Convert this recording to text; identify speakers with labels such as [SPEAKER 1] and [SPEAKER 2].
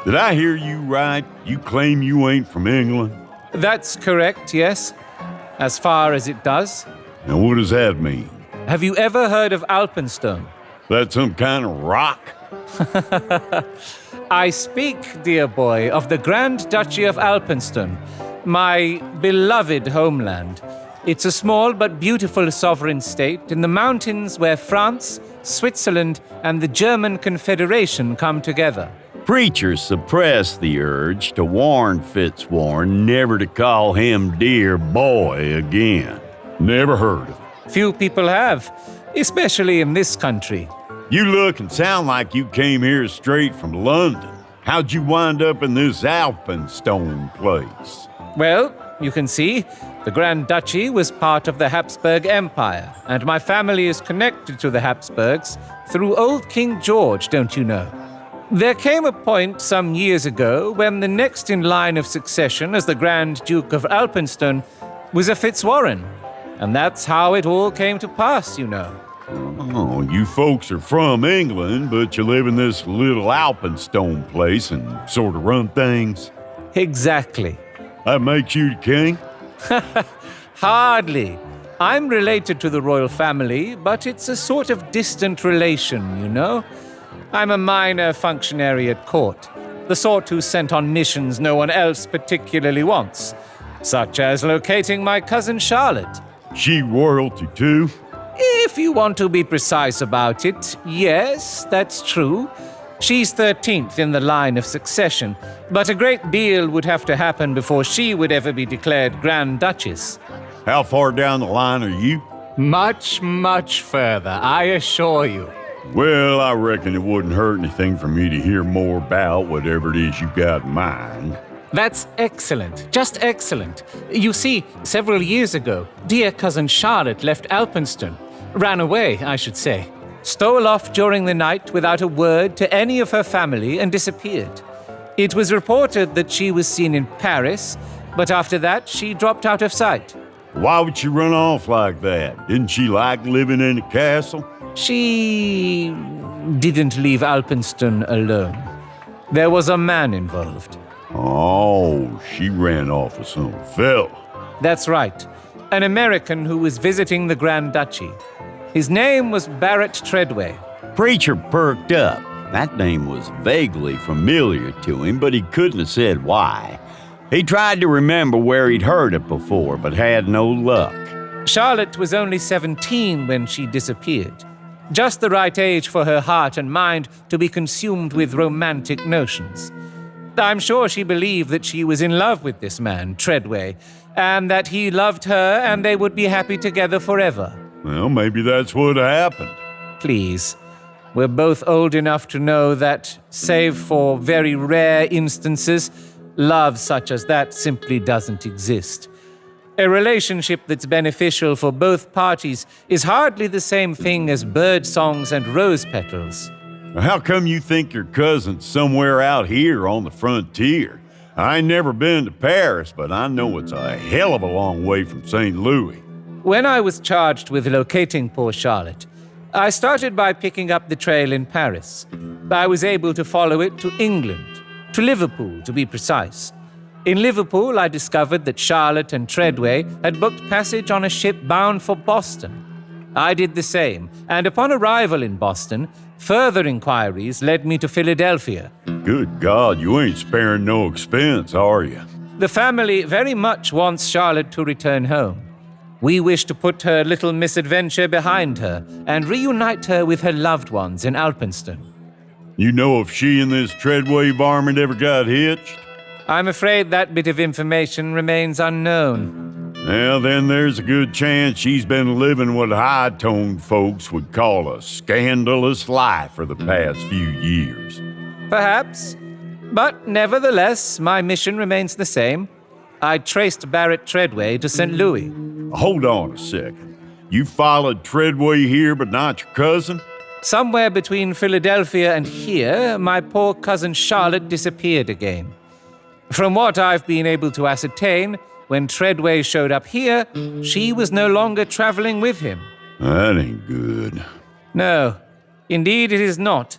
[SPEAKER 1] Did I hear you right? You claim you ain't from England?
[SPEAKER 2] That's correct, yes. As far as it does.
[SPEAKER 1] Now what does that mean?
[SPEAKER 2] Have you ever heard of Alpenstone?
[SPEAKER 1] That some kind of rock?
[SPEAKER 2] I speak, dear boy, of the Grand Duchy of Alpenstone, my beloved homeland. It's a small but beautiful sovereign state in the mountains where France, Switzerland, and the German Confederation come together.
[SPEAKER 1] Preachers suppress the urge to warn Fitzwarren never to call him dear boy again. Never heard of it.
[SPEAKER 2] Few people have, especially in this country.
[SPEAKER 1] You look and sound like you came here straight from London. How'd you wind up in this Alpenstone place?
[SPEAKER 2] Well, you can see, the Grand Duchy was part of the Habsburg Empire, and my family is connected to the Habsburgs through old King George, don't you know? There came a point some years ago when the next in line of succession as the Grand Duke of Alpenstone was a Fitzwarren, and that's how it all came to pass, you know.
[SPEAKER 1] Oh, you folks are from England, but you live in this little Alpenstone place and sort of run things?
[SPEAKER 2] Exactly.
[SPEAKER 1] That makes you the king?
[SPEAKER 2] Hardly. I'm related to the royal family, but it's a sort of distant relation, you know? I'm a minor functionary at court, the sort who's sent on missions no one else particularly wants, such as locating my cousin Charlotte.
[SPEAKER 1] She royalty too?
[SPEAKER 2] If you want to be precise about it, yes, that's true. She's 13th in the line of succession, but a great deal would have to happen before she would ever be declared Grand Duchess.
[SPEAKER 1] How far down the line are you?
[SPEAKER 2] Much, much further, I assure you.
[SPEAKER 1] Well, I reckon it wouldn't hurt anything for me to hear more about whatever it is you got in mind.
[SPEAKER 2] That's excellent, just excellent. You see, several years ago, dear cousin Charlotte left Alpenstone. Ran away, I should say. Stole off during the night without a word to any of her family and disappeared. It was reported that she was seen in Paris, but after that she dropped out of sight.
[SPEAKER 1] Why would she run off like that? Didn't she like living in a castle?
[SPEAKER 2] She didn't leave Alpenstone alone. There was a man involved.
[SPEAKER 1] Oh, she ran off with some fella.
[SPEAKER 2] That's right. An American who was visiting the Grand Duchy. His name was Barrett Treadway.
[SPEAKER 1] Preacher perked up. That name was vaguely familiar to him, but he couldn't have said why. He tried to remember where he'd heard it before, but had no luck.
[SPEAKER 2] Charlotte was only 17 when she disappeared. Just the right age for her heart and mind to be consumed with romantic notions. I'm sure she believed that she was in love with this man, Treadway, and that he loved her and they would be happy together forever.
[SPEAKER 1] Well, maybe that's what happened.
[SPEAKER 2] Please, we're both old enough to know that, save for very rare instances, love such as that simply doesn't exist. A relationship that's beneficial for both parties is hardly the same thing as bird songs and rose petals.
[SPEAKER 1] How come you think your cousin's somewhere out here on the frontier? I ain't never been to Paris, but I know it's a hell of a long way from St. Louis.
[SPEAKER 2] When I was charged with locating poor Charlotte, I started by picking up the trail in Paris. I was able to follow it to England, to Liverpool to be precise. In Liverpool, I discovered that Charlotte and Treadway had booked passage on a ship bound for Boston. I did the same, and upon arrival in Boston, further inquiries led me to Philadelphia.
[SPEAKER 1] Good God, you ain't sparing no expense, are you?
[SPEAKER 2] The family very much wants Charlotte to return home. We wish to put her little misadventure behind her and reunite her with her loved ones in Alpenstone.
[SPEAKER 1] You know if she and this Treadway varmint ever got hitched?
[SPEAKER 2] I'm afraid that bit of information remains unknown.
[SPEAKER 1] Well, then there's a good chance she's been living what high-toned folks would call a scandalous life for the past few years.
[SPEAKER 2] Perhaps. But nevertheless, my mission remains the same. I traced Barrett Treadway to St. Louis.
[SPEAKER 1] Hold on a second. You followed Treadway here, but not your cousin?
[SPEAKER 2] Somewhere between Philadelphia and here, my poor cousin Charlotte disappeared again. From what I've been able to ascertain, when Treadway showed up here, she was no longer traveling with him.
[SPEAKER 1] That ain't good.
[SPEAKER 2] No, indeed it is not.